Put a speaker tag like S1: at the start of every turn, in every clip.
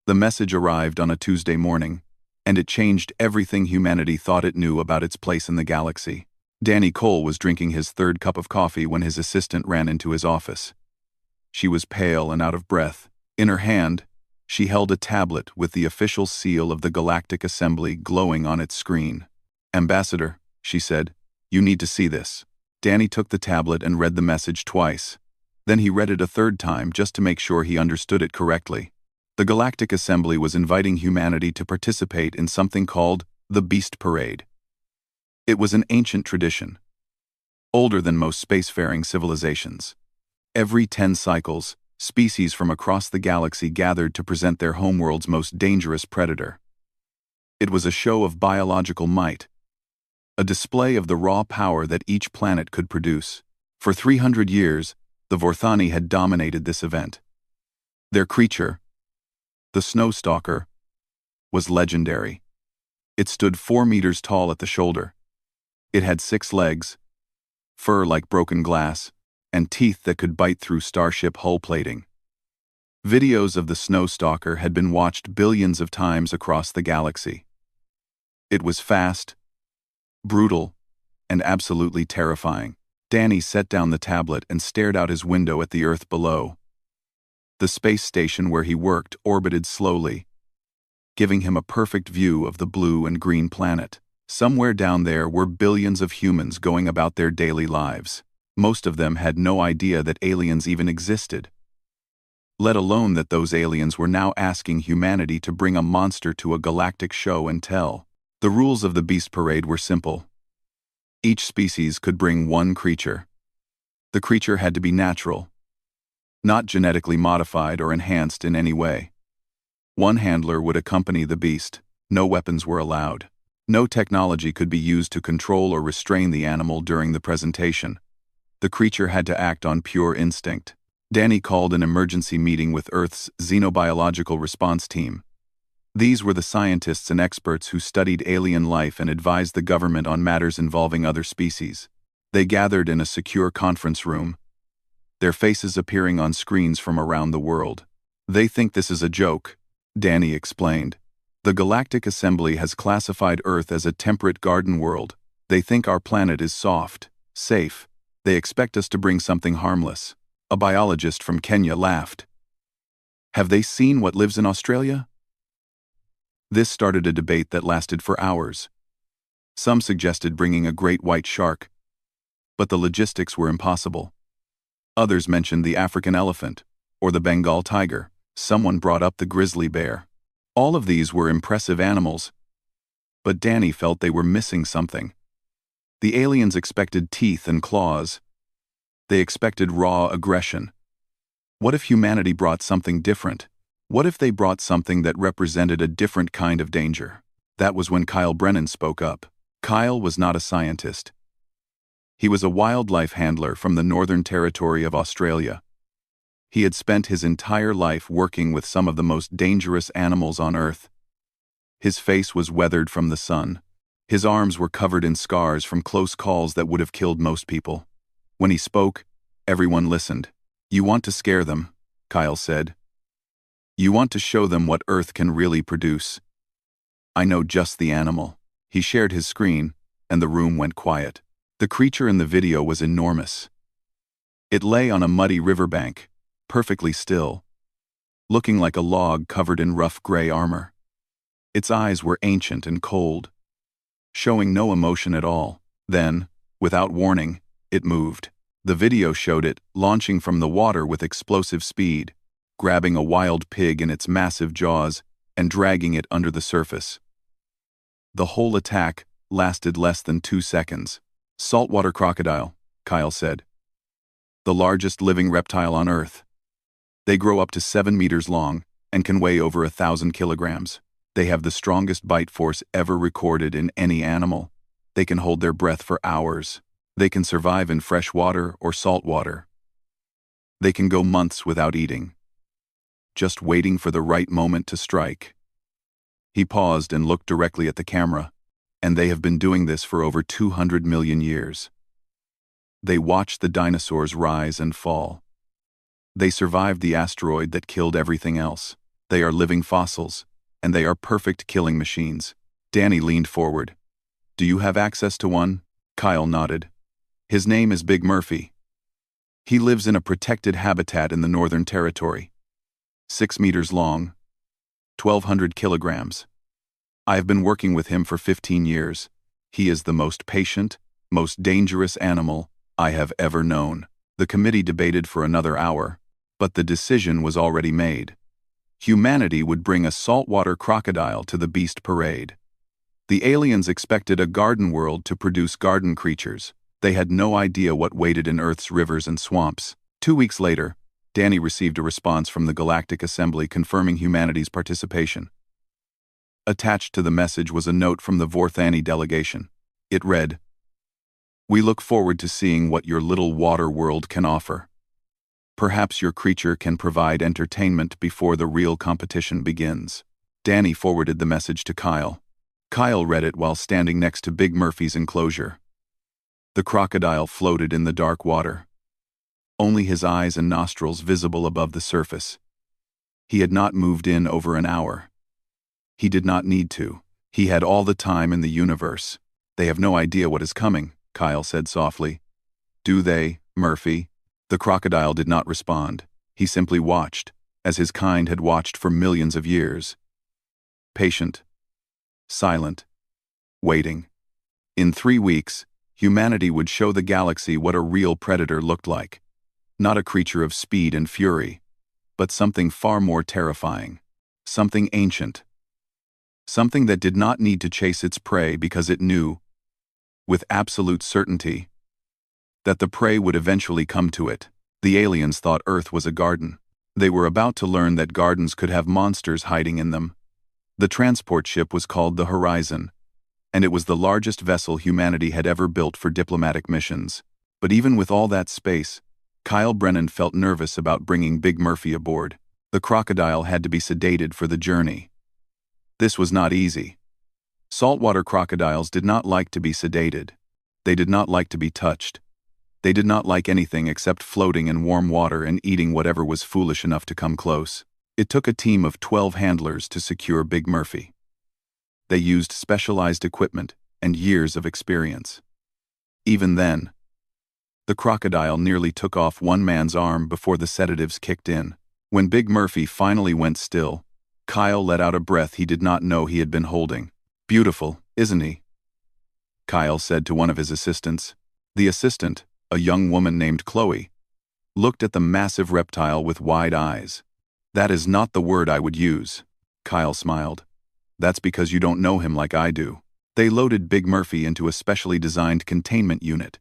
S1: The message arrived on a Tuesday morning, and it changed everything humanity thought it knew about its place in the galaxy. Danny Cole was drinking his third cup of coffee when his assistant ran into his office. She was pale and out of breath. In her hand, she held a tablet with the official seal of the Galactic Assembly glowing on its screen. "Ambassador," she said, "you need to see this." Danny took the tablet and read the message twice. Then he read it a third time just to make sure he understood it correctly. The Galactic Assembly was inviting humanity to participate in something called the Beast Parade. It was an ancient tradition, older than most spacefaring civilizations. Every 10 cycles, species from across the galaxy gathered to present their homeworld's most dangerous predator. It was a show of biological might, a display of the raw power that each planet could produce. For 300 years, the Vorthani had dominated this event. Their creature, the Snowstalker, was legendary. It stood 4 meters tall at the shoulder. It had 6 legs, fur like broken glass, and teeth that could bite through starship hull plating. Videos of the Snowstalker had been watched billions of times across the galaxy. It was fast, brutal, and absolutely terrifying. Danny set down the tablet and stared out his window at the Earth below. The space station where he worked orbited slowly, giving him a perfect view of the blue and green planet. Somewhere down there were billions of humans going about their daily lives. Most of them had no idea that aliens even existed, let alone that those aliens were now asking humanity to bring a monster to a galactic show and tell. The rules of the Beast Parade were simple. Each species could bring one creature. The creature had to be natural, not genetically modified or enhanced in any way. One handler would accompany the beast. No weapons were allowed. No technology could be used to control or restrain the animal during the presentation. The creature had to act on pure instinct. Danny called an emergency meeting with Earth's Xenobiological Response Team. These were the scientists and experts who studied alien life and advised the government on matters involving other species. They gathered in a secure conference room, their faces appearing on screens from around the world. "They think this is a joke," Danny explained. "The Galactic Assembly has classified Earth as a temperate garden world. They think our planet is soft, safe. They expect us to bring something harmless." A biologist from Kenya laughed. "Have they seen what lives in Australia?" This started a debate that lasted for hours. Some suggested bringing a great white shark, but the logistics were impossible. Others mentioned the African elephant, or the Bengal tiger. Someone brought up the grizzly bear. All of these were impressive animals, but Danny felt they were missing something. The aliens expected teeth and claws. They expected raw aggression. What if humanity brought something different? What if they brought something that represented a different kind of danger? That was when Kyle Brennan spoke up. Kyle was not a scientist. He was a wildlife handler from the Northern Territory of Australia. He had spent his entire life working with some of the most dangerous animals on Earth. His face was weathered from the sun. His arms were covered in scars from close calls that would have killed most people. When he spoke, everyone listened. "You want to scare them," Kyle said. "You want to show them what Earth can really produce. I know just the animal." He shared his screen, and the room went quiet. The creature in the video was enormous. It lay on a muddy riverbank, perfectly still, looking like a log covered in rough gray armor. Its eyes were ancient and cold, showing no emotion at all. Then, without warning, it moved. The video showed it launching from the water with explosive speed, grabbing a wild pig in its massive jaws and dragging it under the surface. The whole attack lasted less than 2 seconds. "Saltwater crocodile," Kyle said. "The largest living reptile on Earth. They grow up to 7 meters long and can weigh over 1,000 kilograms. They have the strongest bite force ever recorded in any animal. They can hold their breath for hours. They can survive in fresh water or salt water. They can go months without eating, just waiting for the right moment to strike." He paused and looked directly at the camera. "And they have been doing this for over 200 million years. They watched the dinosaurs rise and fall. They survived the asteroid that killed everything else. They are living fossils, and they are perfect killing machines. Danny leaned forward. Do you have access to one? Kyle nodded. His name is Big Murphy. He lives in a protected habitat in the Northern Territory. 6 meters long, 1,200 kilograms. I have been working with him for 15 years. He is the most patient, most dangerous animal I have ever known. The committee debated for another hour, but the decision was already made. Humanity would bring a saltwater crocodile to the beast parade. The aliens expected a garden world to produce garden creatures. They had no idea what waited in Earth's rivers and swamps. 2 weeks later, Danny received a response from the Galactic Assembly confirming humanity's participation. Attached to the message was a note from the Vorthani delegation. It read, "We look forward to seeing what your little water world can offer. Perhaps your creature can provide entertainment before the real competition begins." Danny forwarded the message to Kyle. Kyle read it while standing next to Big Murphy's enclosure. The crocodile floated in the dark water. Only his eyes and nostrils visible above the surface. He had not moved in over an hour. He did not need to. He had all the time in the universe. They have no idea what is coming, Kyle said softly. Do they, Murphy? The crocodile did not respond. He simply watched, as his kind had watched for millions of years. Patient. Silent. Waiting. In 3 weeks, humanity would show the galaxy what a real predator looked like. Not a creature of speed and fury, but something far more terrifying. Something ancient. Something that did not need to chase its prey because it knew, with absolute certainty, that the prey would eventually come to it. The aliens thought Earth was a garden. They were about to learn that gardens could have monsters hiding in them. The transport ship was called the Horizon, and it was the largest vessel humanity had ever built for diplomatic missions. But even with all that space, Kyle Brennan felt nervous about bringing Big Murphy aboard. The crocodile had to be sedated for the journey. This was not easy. Saltwater crocodiles did not like to be sedated. They did not like to be touched. They did not like anything except floating in warm water and eating whatever was foolish enough to come close. It took a team of 12 handlers to secure Big Murphy. They used specialized equipment and years of experience. Even then, the crocodile nearly took off one man's arm before the sedatives kicked in. When Big Murphy finally went still, Kyle let out a breath he did not know he had been holding. Beautiful, isn't he? Kyle said to one of his assistants. The assistant, a young woman named Chloe, looked at the massive reptile with wide eyes. That is not the word I would use. Kyle smiled. That's because you don't know him like I do. They loaded Big Murphy into a specially designed containment unit.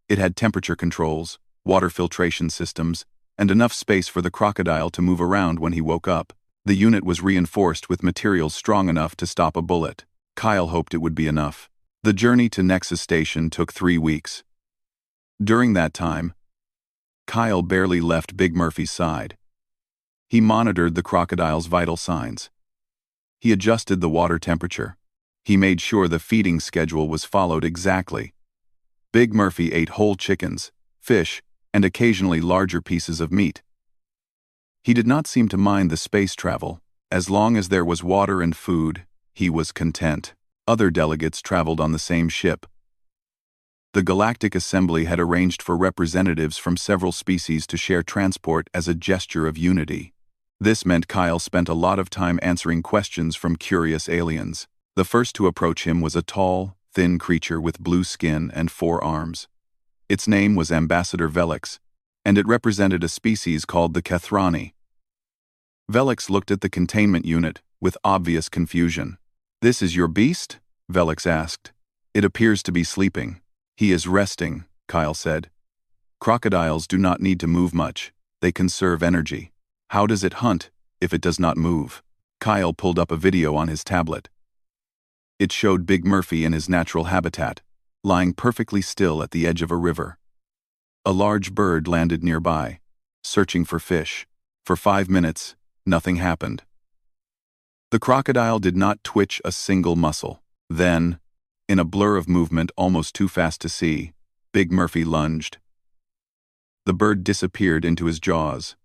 S1: It had temperature controls, water filtration systems, and enough space for the crocodile to move around when he woke up. The unit was reinforced with materials strong enough to stop a bullet. Kyle hoped it would be enough. The journey to Nexus Station took 3 weeks. During that time, Kyle barely left Big Murphy's side. He monitored the crocodile's vital signs. He adjusted the water temperature. He made sure the feeding schedule was followed exactly. Big Murphy ate whole chickens, fish, and occasionally larger pieces of meat. He did not seem to mind the space travel. As long as there was water and food, he was content. Other delegates traveled on the same ship. The Galactic Assembly had arranged for representatives from several species to share transport as a gesture of unity. This meant Kyle spent a lot of time answering questions from curious aliens. The first to approach him was a tall, thin creature with blue skin and 4 arms. Its name was Ambassador Velix, and it represented a species called the Kathrani. Velix looked at the containment unit with obvious confusion. This is your beast? Velix asked. It appears to be sleeping. He is resting, Kyle said. Crocodiles do not need to move much. They conserve energy. How does it hunt if it does not move? Kyle pulled up a video on his tablet. It showed Big Murphy in his natural habitat, lying perfectly still at the edge of a river. A large bird landed nearby, searching for fish. For 5 minutes, nothing happened. The crocodile did not twitch a single muscle. Then, in a blur of movement almost too fast to see, Big Murphy lunged. The bird disappeared into his jaws.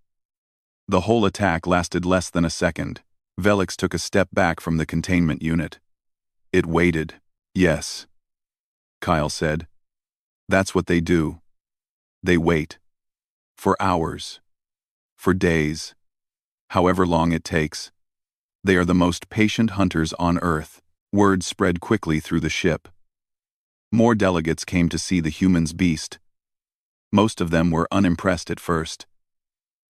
S1: The whole attack lasted less than a second. Velix took a step back from the containment unit. It waited. Yes, Kyle said. That's what they do. They wait. For hours. For days. However long it takes. They are the most patient hunters on Earth. Word spread quickly through the ship. More delegates came to see the human's beast. Most of them were unimpressed at first.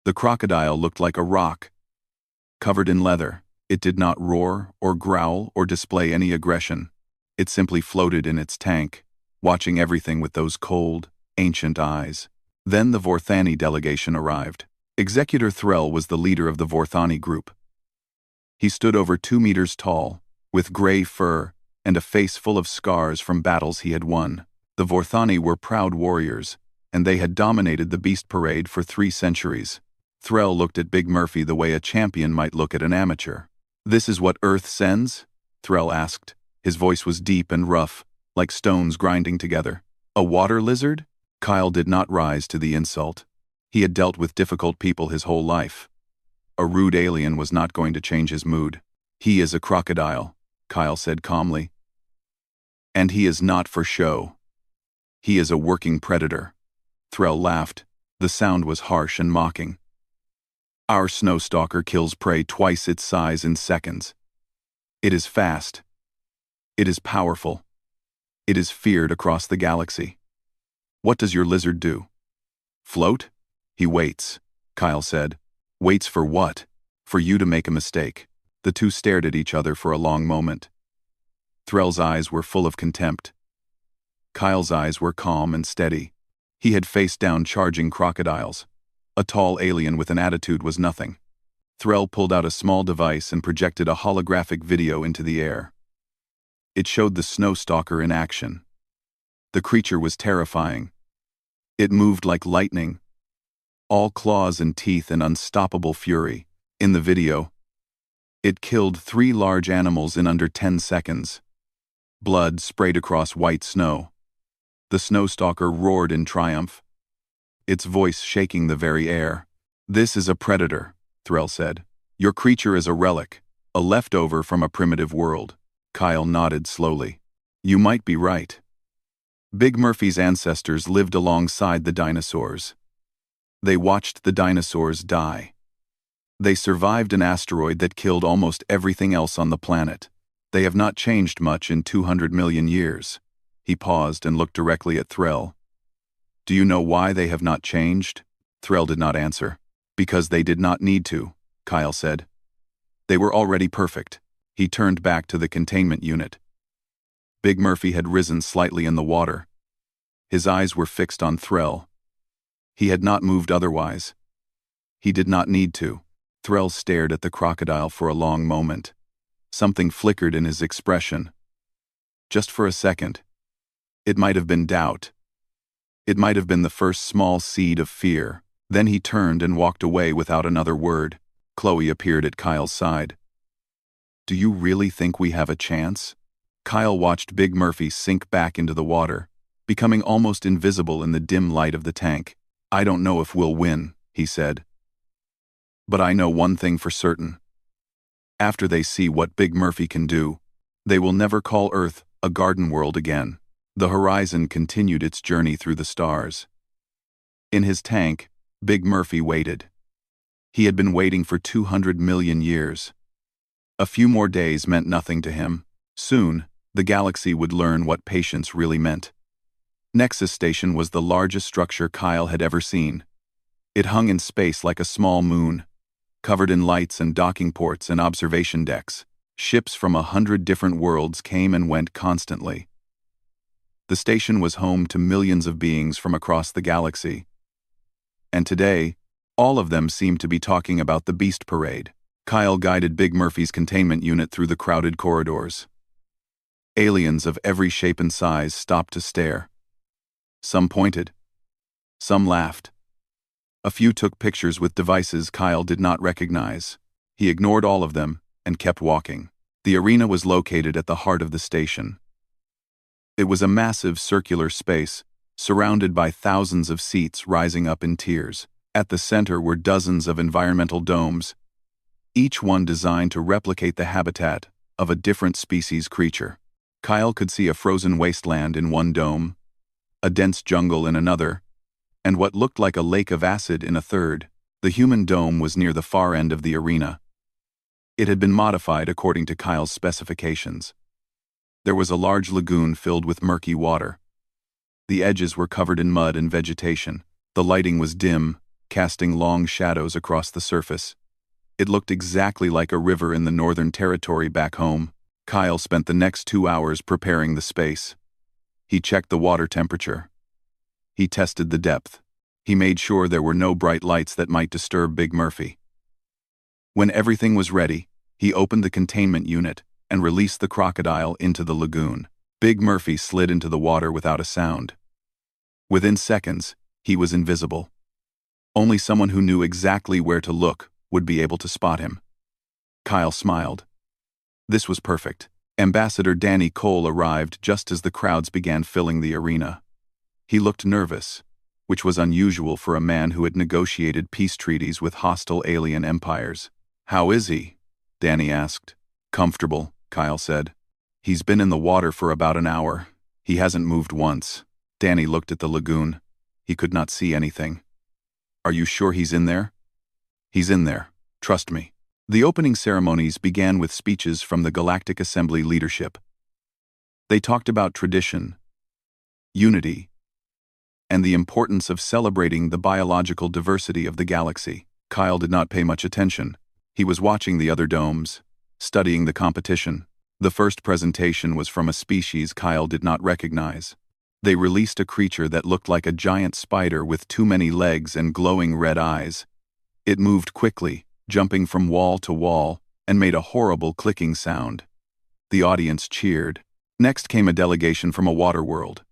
S1: The crocodile looked like a rock. Covered in leather, it did not roar or growl or display any aggression. It simply floated in its tank, watching everything with those cold, ancient eyes. Then the Vorthani delegation arrived. Executor Threll was the leader of the Vorthani group. He stood over 2 meters tall, with gray fur and a face full of scars from battles he had won. The Vorthani were proud warriors, and they had dominated the beast parade for 3 centuries. Threll looked at Big Murphy the way a champion might look at an amateur. "This is what Earth sends?" Threll asked. His voice was deep and rough, like stones grinding together. "A water lizard?" Kyle did not rise to the insult. He had dealt with difficult people his whole life. A rude alien was not going to change his mood. "He is a crocodile," Kyle said calmly. "And he is not for show. He is a working predator." Threll laughed. The sound was harsh and mocking. "Our snowstalker kills prey twice its size in seconds. It is fast. It is powerful. It is feared across the galaxy. What does your lizard do? Float? He waits," Kyle said. "Waits for what?" "For you to make a mistake." The two stared at each other for a long moment. Threll's eyes were full of contempt. Kyle's eyes were calm and steady. He had faced down charging crocodiles. A tall alien with an attitude was nothing. Threll pulled out a small device and projected a holographic video into the air. It showed the snowstalker in action. The creature was terrifying. It moved like lightning, all claws and teeth and unstoppable fury. In the video, it killed 3 large animals in under 10 seconds. Blood sprayed across white snow. The snowstalker roared in triumph, its voice shaking the very air. "This is a predator," Threll said. "Your creature is a relic, a leftover from a primitive world." Kyle nodded slowly. "You might be right. Big Murphy's ancestors lived alongside the dinosaurs. They watched the dinosaurs die. They survived an asteroid that killed almost everything else on the planet. They have not changed much in 200 million years." He paused and looked directly at Threll. "Do you know why they have not changed?" Threll did not answer. "Because they did not need to," Kyle said. "They were already perfect." He turned back to the containment unit. Big Murphy had risen slightly in the water. His eyes were fixed on Threll. He had not moved otherwise. He did not need to. Threll stared at the crocodile for a long moment. Something flickered in his expression. Just for a second. It might have been doubt. It might have been the first small seed of fear. Then he turned and walked away without another word. Chloe appeared at Kyle's side. "Do you really think we have a chance?" Kyle watched Big Murphy sink back into the water, becoming almost invisible in the dim light of the tank. "I don't know if we'll win," he said. "But I know one thing for certain. After they see what Big Murphy can do, they will never call Earth a garden world again." The horizon continued its journey through the stars. In his tank, Big Murphy waited. He had been waiting for 200 million years. A few more days meant nothing to him. Soon, the galaxy would learn what patience really meant. Nexus Station was the largest structure Kyle had ever seen. It hung in space like a small moon, covered in lights and docking ports and observation decks. Ships from 100 different worlds came and went constantly. The station was home to millions of beings from across the galaxy. And today, all of them seemed to be talking about the Beast Parade. Kyle guided Big Murphy's containment unit through the crowded corridors. Aliens of every shape and size stopped to stare. Some pointed. Some laughed. A few took pictures with devices Kyle did not recognize. He ignored all of them and kept walking. The arena was located at the heart of the station. It was a massive circular space, surrounded by thousands of seats rising up in tiers. At the center were dozens of environmental domes, each one designed to replicate the habitat of a different species creature. Kyle could see a frozen wasteland in one dome, a dense jungle in another, and what looked like a lake of acid in a third. The human dome was near the far end of the arena. It had been modified according to Kyle's specifications. There was a large lagoon filled with murky water. The edges were covered in mud and vegetation. The lighting was dim, casting long shadows across the surface. It looked exactly like a river in the Northern Territory back home. Kyle spent the next 2 hours preparing the space. He checked the water temperature. He tested the depth. He made sure there were no bright lights that might disturb Big Murphy. When everything was ready, he opened the containment unit and released the crocodile into the lagoon. Big Murphy slid into the water without a sound. Within seconds, he was invisible. Only someone who knew exactly where to look would be able to spot him. Kyle smiled. This was perfect. Ambassador Danny Cole arrived just as the crowds began filling the arena. He looked nervous, which was unusual for a man who had negotiated peace treaties with hostile alien empires. "How is he?" Danny asked. "Comfortable," Kyle said. "He's been in the water for about an hour. He hasn't moved once." Danny looked at the lagoon. He could not see anything. "Are you sure he's in there?" "He's in there. Trust me." The opening ceremonies began with speeches from the Galactic Assembly leadership. They talked about tradition, unity, and the importance of celebrating the biological diversity of the galaxy. Kyle did not pay much attention. He was watching the other domes, studying the competition. The first presentation was from a species Kyle did not recognize. They released a creature that looked like a giant spider with too many legs and glowing red eyes. It moved quickly, jumping from wall to wall, and made a horrible clicking sound. The audience cheered. Next came a delegation from a water world.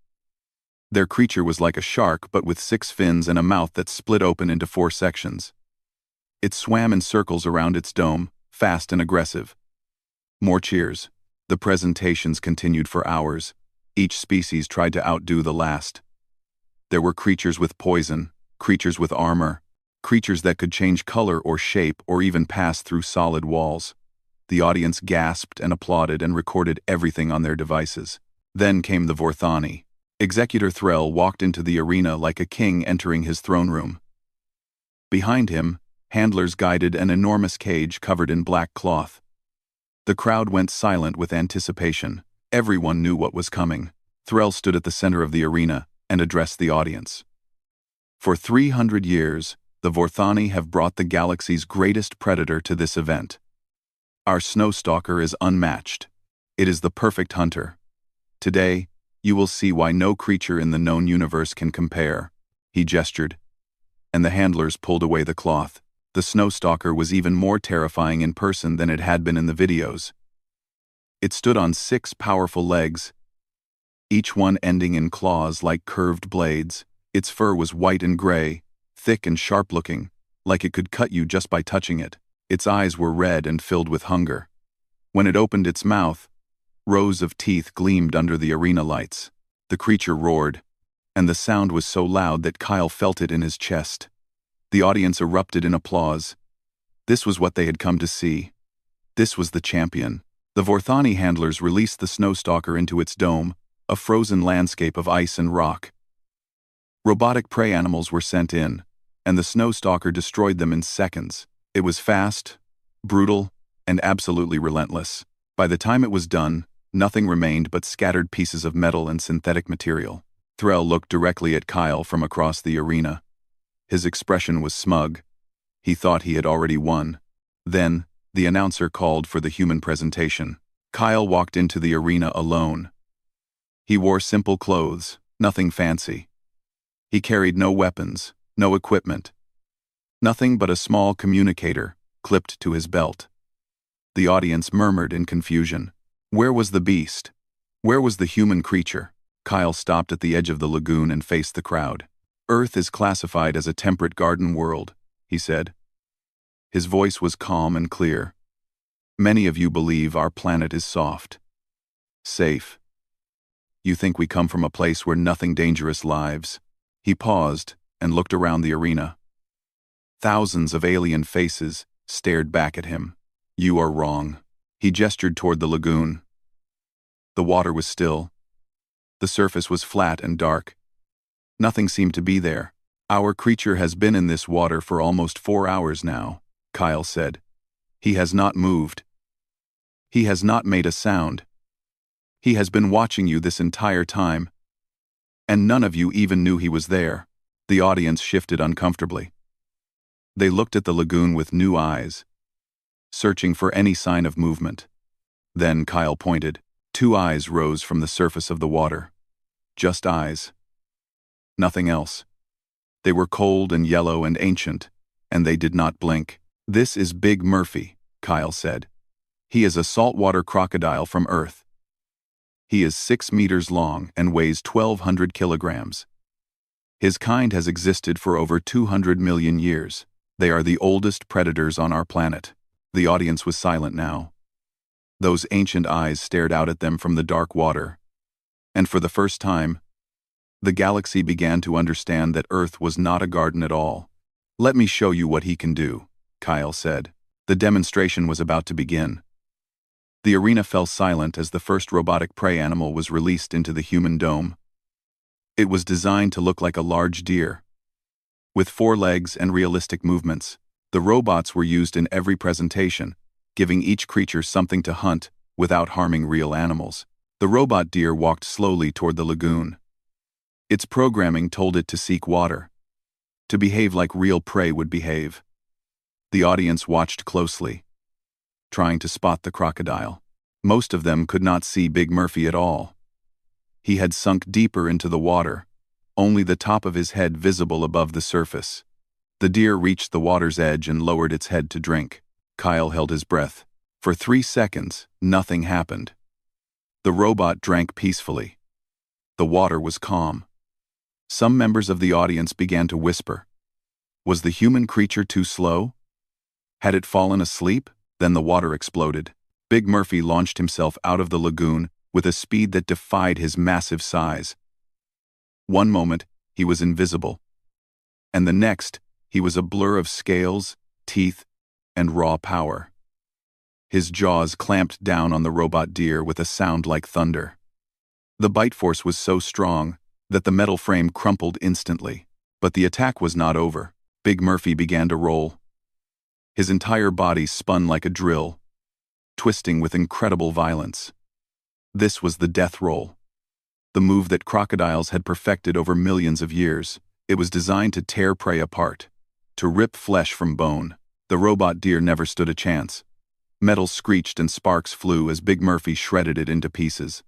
S1: Their creature was like a shark but with 6 fins and a mouth that split open into 4 sections. It swam in circles around its dome, fast and aggressive. More cheers. The presentations continued for hours. Each species tried to outdo the last. There were creatures with poison, creatures with armor, creatures that could change color or shape or even pass through solid walls. The audience gasped and applauded and recorded everything on their devices. Then came the Vorthani. Executor Threll walked into the arena like a king entering his throne room. Behind him, handlers guided an enormous cage covered in black cloth. The crowd went silent with anticipation. Everyone knew what was coming. Threll stood at the center of the arena and addressed the audience. For 300 years, the Vorthani have brought the galaxy's greatest predator to this event. Our snowstalker is unmatched. It is the perfect hunter. Today, you will see why no creature in the known universe can compare. He gestured, and the handlers pulled away the cloth. The snowstalker was even more terrifying in person than it had been in the videos. It stood on 6 powerful legs, each one ending in claws like curved blades. Its fur was white and gray, thick and sharp-looking, like it could cut you just by touching it. Its eyes were red and filled with hunger. When it opened its mouth, rows of teeth gleamed under the arena lights. The creature roared, and the sound was so loud that Kyle felt it in his chest. The audience erupted in applause. This was what they had come to see. This was the champion. The Vorthani handlers released the snowstalker into its dome, a frozen landscape of ice and rock. Robotic prey animals were sent in, and the snowstalker destroyed them in seconds. It was fast, brutal, and absolutely relentless. By the time it was done, nothing remained but scattered pieces of metal and synthetic material. Threll looked directly at Kyle from across the arena. His expression was smug. He thought he had already won. Then, the announcer called for the human presentation. Kyle walked into the arena alone. He wore simple clothes, nothing fancy. He carried no weapons, no equipment. Nothing but a small communicator, clipped to his belt. The audience murmured in confusion. Where was the beast? Where was the human creature? Kyle stopped at the edge of the lagoon and faced the crowd. Earth is classified as a temperate garden world, he said. His voice was calm and clear. Many of you believe our planet is soft, safe. You think we come from a place where nothing dangerous lives. He paused and looked around the arena. Thousands of alien faces stared back at him. "You are wrong." He gestured toward the lagoon. The water was still. The surface was flat and dark. Nothing seemed to be there. "Our creature has been in this water for almost 4 hours now," Kyle said. "He has not moved. He has not made a sound. He has been watching you this entire time. And none of you even knew he was there." The audience shifted uncomfortably. They looked at the lagoon with new eyes, searching for any sign of movement. Then Kyle pointed. 2 eyes rose from the surface of the water. Just eyes. Nothing else. They were cold and yellow and ancient, and they did not blink. "This is Big Murphy," Kyle said. "He is a saltwater crocodile from Earth. He is 6 meters long and weighs 1,200 kilograms. His kind has existed for over 200 million years. They are the oldest predators on our planet." The audience was silent now. Those ancient eyes stared out at them from the dark water. And for the first time, the galaxy began to understand that Earth was not a garden at all. "Let me show you what he can do," Kyle said. The demonstration was about to begin. The arena fell silent as the first robotic prey animal was released into the human dome. It was designed to look like a large deer. With 4 legs and realistic movements, the robots were used in every presentation, giving each creature something to hunt without harming real animals. The robot deer walked slowly toward the lagoon. Its programming told it to seek water, to behave like real prey would behave. The audience watched closely, trying to spot the crocodile. Most of them could not see Big Murphy at all. He had sunk deeper into the water, only the top of his head visible above the surface. The deer reached the water's edge and lowered its head to drink. Kyle held his breath. For 3 seconds, nothing happened. The robot drank peacefully. The water was calm. Some members of the audience began to whisper. Was the human creature too slow? Had it fallen asleep? Then the water exploded. Big Murphy launched himself out of the lagoon with a speed that defied his massive size. One moment, he was invisible. And the next, he was a blur of scales, teeth, and raw power. His jaws clamped down on the robot deer with a sound like thunder. The bite force was so strong that the metal frame crumpled instantly. But the attack was not over. Big Murphy began to roll. His entire body spun like a drill, twisting with incredible violence. This was the death roll, the move that crocodiles had perfected over millions of years. It was designed to tear prey apart, to rip flesh from bone. The robot deer never stood a chance. Metal screeched and sparks flew as Big Murphy shredded it into pieces.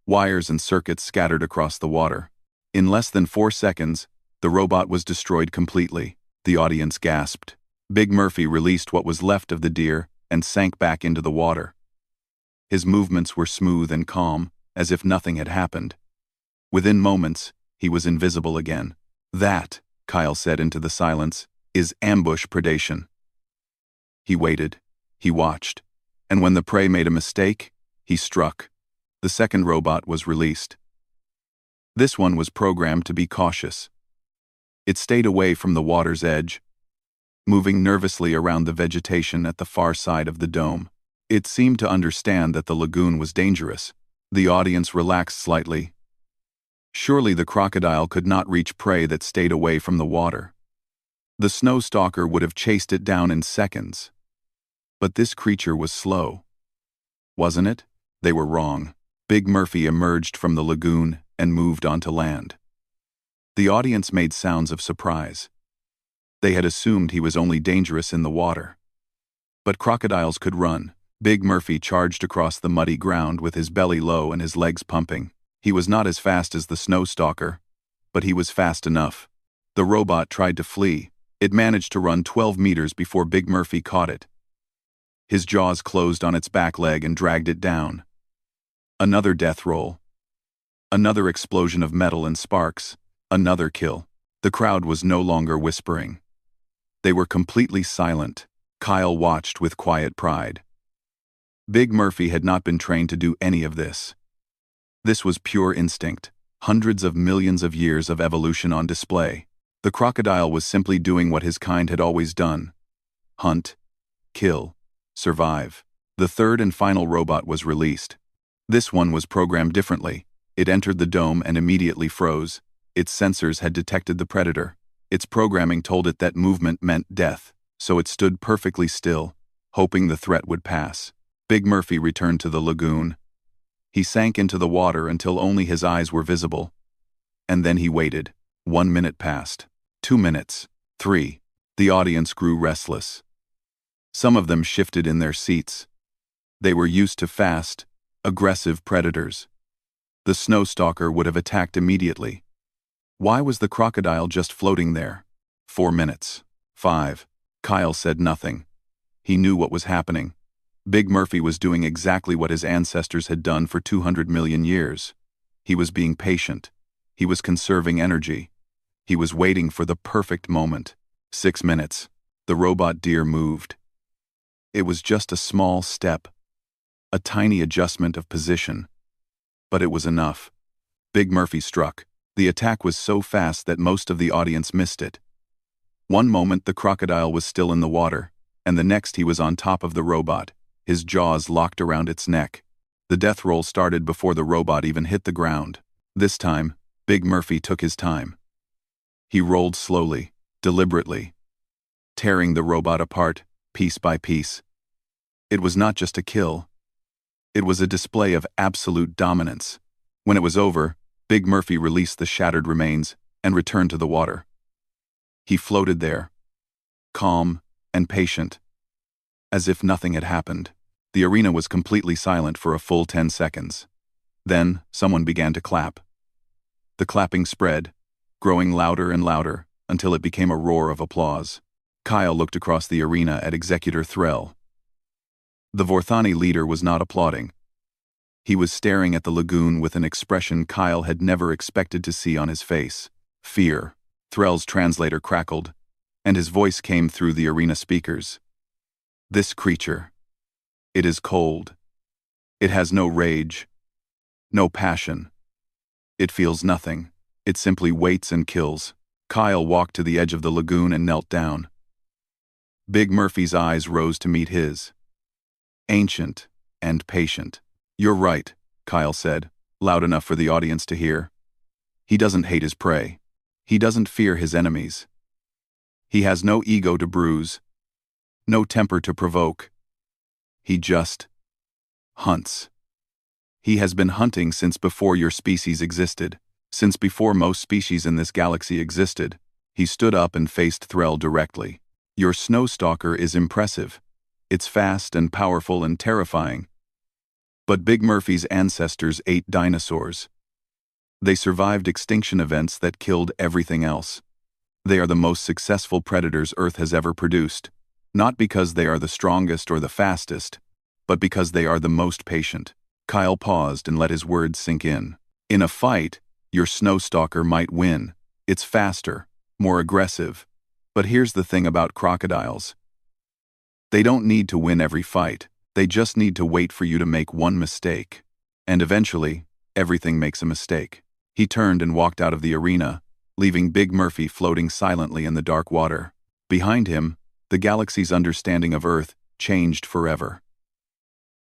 S1: Wires and circuits scattered across the water. In less than 4 seconds, the robot was destroyed completely. The audience gasped. Big Murphy released what was left of the deer and sank back into the water. His movements were smooth and calm, as if nothing had happened. Within moments, he was invisible again. "That," Kyle said into the silence, "is ambush predation." He waited. He watched. And when the prey made a mistake, he struck. The second robot was released. This one was programmed to be cautious. It stayed away from the water's edge, moving nervously around the vegetation at the far side of the dome. It seemed to understand that the lagoon was dangerous. The audience relaxed slightly. Surely the crocodile could not reach prey that stayed away from the water. The snow stalker would have chased it down in seconds. But this creature was slow. Wasn't it? They were wrong. Big Murphy emerged from the lagoon and moved onto land. The audience made sounds of surprise. They had assumed he was only dangerous in the water. But crocodiles could run. Big Murphy charged across the muddy ground with his belly low and his legs pumping. He was not as fast as the snow stalker, but he was fast enough. The robot tried to flee. It managed to run 12 meters before Big Murphy caught it. His jaws closed on its back leg and dragged it down. Another death roll. Another explosion of metal and sparks. Another kill. The crowd was no longer whispering. They were completely silent. Kyle watched with quiet pride. Big Murphy had not been trained to do any of this. This was pure instinct, hundreds of millions of years of evolution on display. The crocodile was simply doing what his kind had always done: hunt, kill, survive. The third and final robot was released. This one was programmed differently. It entered the dome and immediately froze. Its sensors had detected the predator. Its programming told it that movement meant death, so it stood perfectly still, hoping the threat would pass. Big Murphy returned to the lagoon. He sank into the water until only his eyes were visible. And then he waited. 1 minute passed. 2 minutes. 3. The audience grew restless. Some of them shifted in their seats. They were used to fast, aggressive predators. The snowstalker would have attacked immediately. Why was the crocodile just floating there? 4 minutes. 5. Kyle said nothing. He knew what was happening. Big Murphy was doing exactly what his ancestors had done for 200 million years. He was being patient. He was conserving energy. He was waiting for the perfect moment. 6 minutes. The robot deer moved. It was just a small step, a tiny adjustment of position. But it was enough. Big Murphy struck. The attack was so fast that most of the audience missed it. One moment the crocodile was still in the water, and the next he was on top of the robot, his jaws locked around its neck. The death roll started before the robot even hit the ground. This time, Big Murphy took his time. He rolled slowly, deliberately, tearing the robot apart, piece by piece. It was not just a kill. It was a display of absolute dominance. When it was over, Big Murphy released the shattered remains and returned to the water. He floated there, calm and patient, as if nothing had happened. The arena was completely silent for a full 10 seconds. Then, someone began to clap. The clapping spread, growing louder and louder, until it became a roar of applause. Kyle looked across the arena at Executor Threll. The Vorthani leader was not applauding. He was staring at the lagoon with an expression Kyle had never expected to see on his face: fear. Threll's translator crackled, and his voice came through the arena speakers. This creature. It is cold. It has no rage, no passion. It feels nothing. It simply waits and kills. Kyle walked to the edge of the lagoon and knelt down. Big Murphy's eyes rose to meet his. Ancient and patient. You're right, Kyle said, loud enough for the audience to hear. He doesn't hate his prey. He doesn't fear his enemies. He has no ego to bruise, no temper to provoke. He just hunts. He has been hunting since before your species existed, since before most species in this galaxy existed. He stood up and faced Threll directly. Your snowstalker is impressive. It's fast and powerful and terrifying. But Big Murphy's ancestors ate dinosaurs. They survived extinction events that killed everything else. They are the most successful predators Earth has ever produced, not because they are the strongest or the fastest, but because they are the most patient. Kyle paused and let his words sink in. In a fight, your snowstalker might win. It's faster, more aggressive. But here's the thing about crocodiles. They don't need to win every fight. They just need to wait for you to make one mistake. And eventually, everything makes a mistake. He turned and walked out of the arena, leaving Big Murphy floating silently in the dark water. Behind him, the galaxy's understanding of Earth changed forever.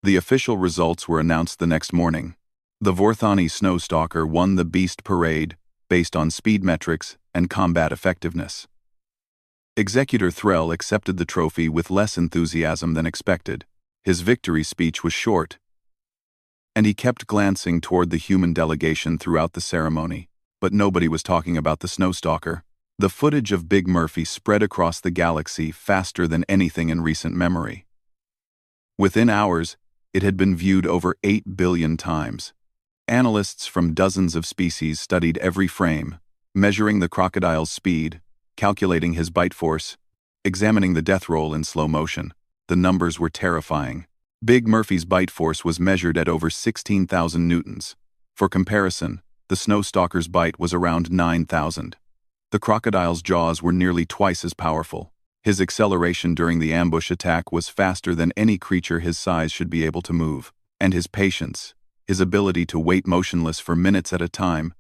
S1: The official results were announced the next morning. The Vorthani Snowstalker won the Beast Parade based on speed metrics and combat effectiveness. Executor Threll accepted the trophy with less enthusiasm than expected. His victory speech was short, and he kept glancing toward the human delegation throughout the ceremony. But nobody was talking about the snowstalker. The footage of Big Murphy spread across the galaxy faster than anything in recent memory. Within hours, it had been viewed over 8 billion times. Analysts from dozens of species studied every frame, measuring the crocodile's speed, calculating his bite force, examining the death roll in slow motion. The numbers were terrifying. Big Murphy's bite force was measured at over 16,000 newtons. For comparison, the snowstalker's bite was around 9,000. The crocodile's jaws were nearly twice as powerful. His acceleration during the ambush attack was faster than any creature his size should be able to move. And his patience, his ability to wait motionless for minutes at a time,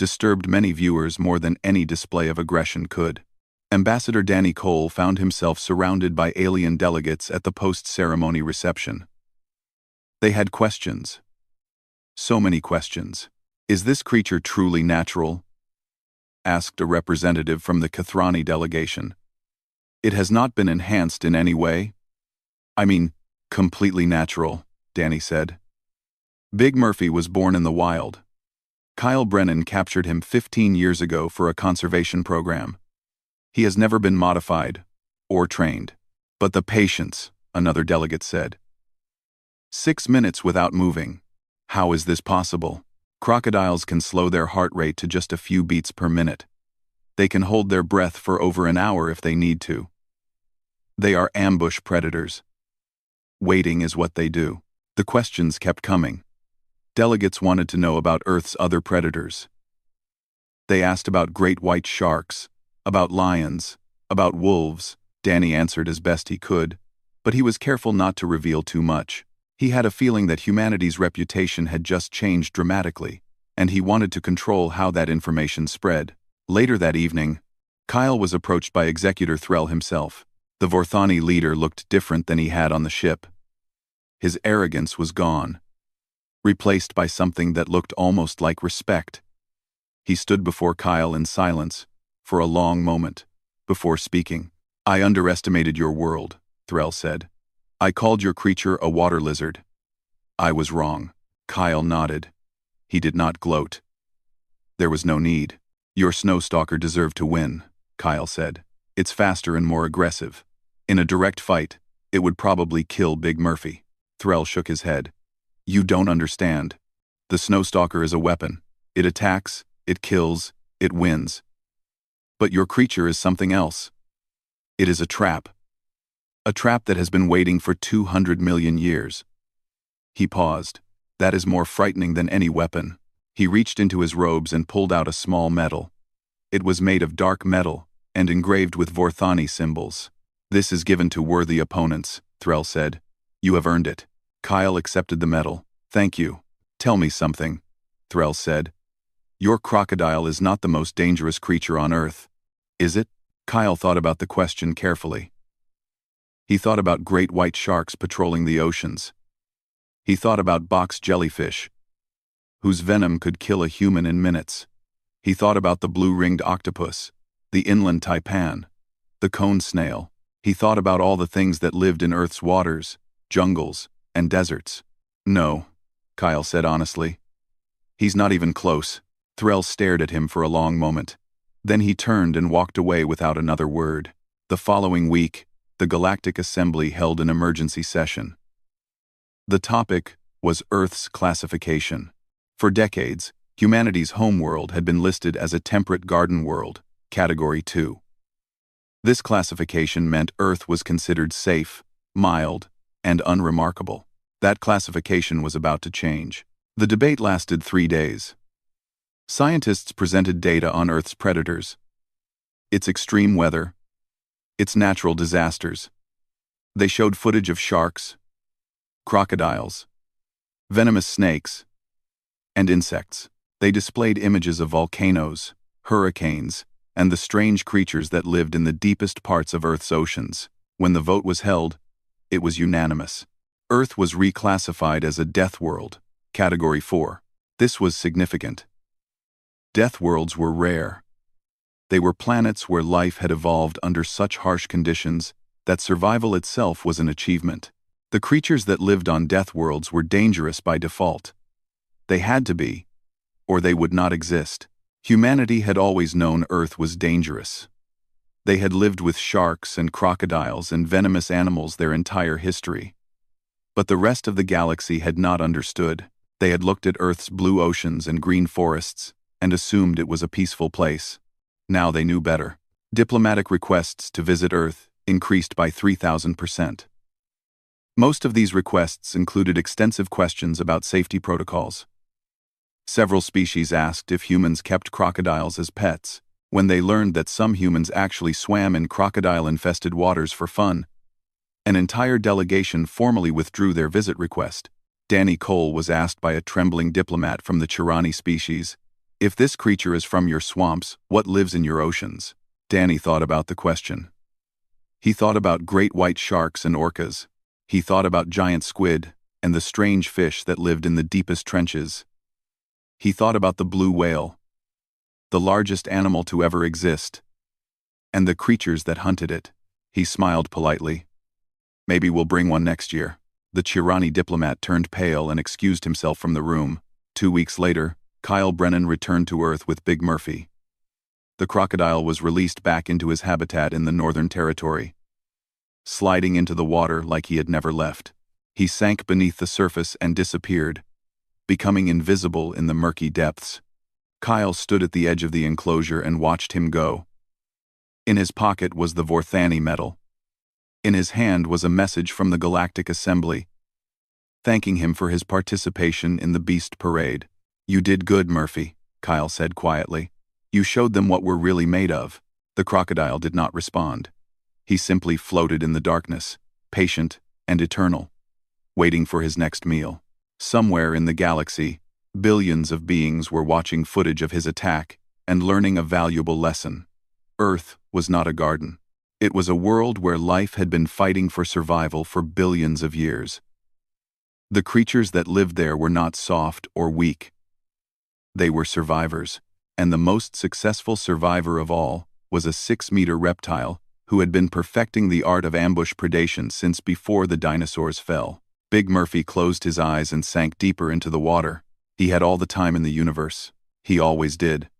S1: disturbed many viewers more than any display of aggression could. Ambassador Danny Cole found himself surrounded by alien delegates at the post-ceremony reception. They had questions. So many questions. Is this creature truly natural? Asked a representative from the Kathrani delegation. It has not been enhanced in any way? I mean, completely natural, Danny said. Big Murphy was born in the wild. Kyle Brennan captured him 15 years ago for a conservation program. He has never been modified or trained. But the patience, another delegate said. 6 minutes without moving. How is this possible? Crocodiles can slow their heart rate to just a few beats per minute. They can hold their breath for over an hour if they need to. They are ambush predators. Waiting is what they do. The questions kept coming. Delegates wanted to know about Earth's other predators. They asked about great white sharks, about lions, about wolves. Danny answered as best he could, but he was careful not to reveal too much. He had a feeling that humanity's reputation had just changed dramatically, and he wanted to control how that information spread. Later that evening, Kyle was approached by Executor Threll himself. The Vorthani leader looked different than he had on the ship. His arrogance was gone, replaced by something that looked almost like respect. He stood before Kyle in silence for a long moment before speaking. I underestimated your world, Threll said. I called your creature a water lizard. I was wrong. Kyle nodded. He did not gloat. There was no need. Your snowstalker deserved to win, Kyle said. It's faster and more aggressive. In a direct fight, it would probably kill Big Murphy. Threll shook his head. You don't understand. The snowstalker is a weapon. It attacks, it kills, it wins. But your creature is something else. It is a trap. A trap that has been waiting for 200 million years. He paused. That is more frightening than any weapon. He reached into his robes and pulled out a small medal. It was made of dark metal and engraved with Vorthani symbols. This is given to worthy opponents, Threll said. You have earned it. Kyle accepted the medal. Thank you. Tell me something, Threll said. Your crocodile is not the most dangerous creature on Earth, is it? Kyle thought about the question carefully. He thought about great white sharks patrolling the oceans. He thought about box jellyfish, whose venom could kill a human in minutes. He thought about the blue-ringed octopus, the inland taipan, the cone snail. He thought about all the things that lived in Earth's waters, jungles, and deserts. No, Kyle said honestly. He's not even close. Threll stared at him for a long moment. Then he turned and walked away without another word. The following week, the Galactic Assembly held an emergency session. The topic was Earth's classification. For decades, humanity's homeworld had been listed as a temperate garden world, Category 2. This classification meant Earth was considered safe, mild, and unremarkable. That classification was about to change. The debate lasted 3 days. Scientists presented data on Earth's predators, its extreme weather, its natural disasters. They showed footage of sharks, crocodiles, venomous snakes, and insects. They displayed images of volcanoes, hurricanes, and the strange creatures that lived in the deepest parts of Earth's oceans. When the vote was held, it was unanimous. Earth was reclassified as a death world, Category 4. This was significant. Death worlds were rare. They were planets where life had evolved under such harsh conditions that survival itself was an achievement. The creatures that lived on death worlds were dangerous by default. They had to be, or they would not exist. Humanity had always known Earth was dangerous. They had lived with sharks and crocodiles and venomous animals their entire history. But the rest of the galaxy had not understood. They had looked at Earth's blue oceans and green forests and assumed it was a peaceful place. Now they knew better. Diplomatic requests to visit Earth increased by 3,000%. Most of these requests included extensive questions about safety protocols. Several species asked if humans kept crocodiles as pets. When they learned that some humans actually swam in crocodile-infested waters for fun, an entire delegation formally withdrew their visit request. Danny Cole was asked by a trembling diplomat from the Chirani species, If this creature is from your swamps, what lives in your oceans? Danny thought about the question. He thought about great white sharks and orcas. He thought about giant squid and the strange fish that lived in the deepest trenches. He thought about the blue whale, the largest animal to ever exist, and the creatures that hunted it. He smiled politely. Maybe we'll bring one next year. The Chirani diplomat turned pale and excused himself from the room. 2 weeks later, Kyle Brennan returned to Earth with Big Murphy. The crocodile was released back into his habitat in the Northern Territory, sliding into the water like he had never left. He sank beneath the surface and disappeared, becoming invisible in the murky depths. Kyle stood at the edge of the enclosure and watched him go. In his pocket was the Vorthani medal. In his hand was a message from the Galactic Assembly, thanking him for his participation in the Beast Parade. "You did good, Murphy," Kyle said quietly. "You showed them what we're really made of." The crocodile did not respond. He simply floated in the darkness, patient and eternal, waiting for his next meal. Somewhere in the galaxy, billions of beings were watching footage of his attack and learning a valuable lesson. Earth was not a garden. It was a world where life had been fighting for survival for billions of years. The creatures that lived there were not soft or weak. They were survivors, and the most successful survivor of all was a 6-meter reptile who had been perfecting the art of ambush predation since before the dinosaurs fell. Big Murphy closed his eyes and sank deeper into the water. He had all the time in the universe. He always did.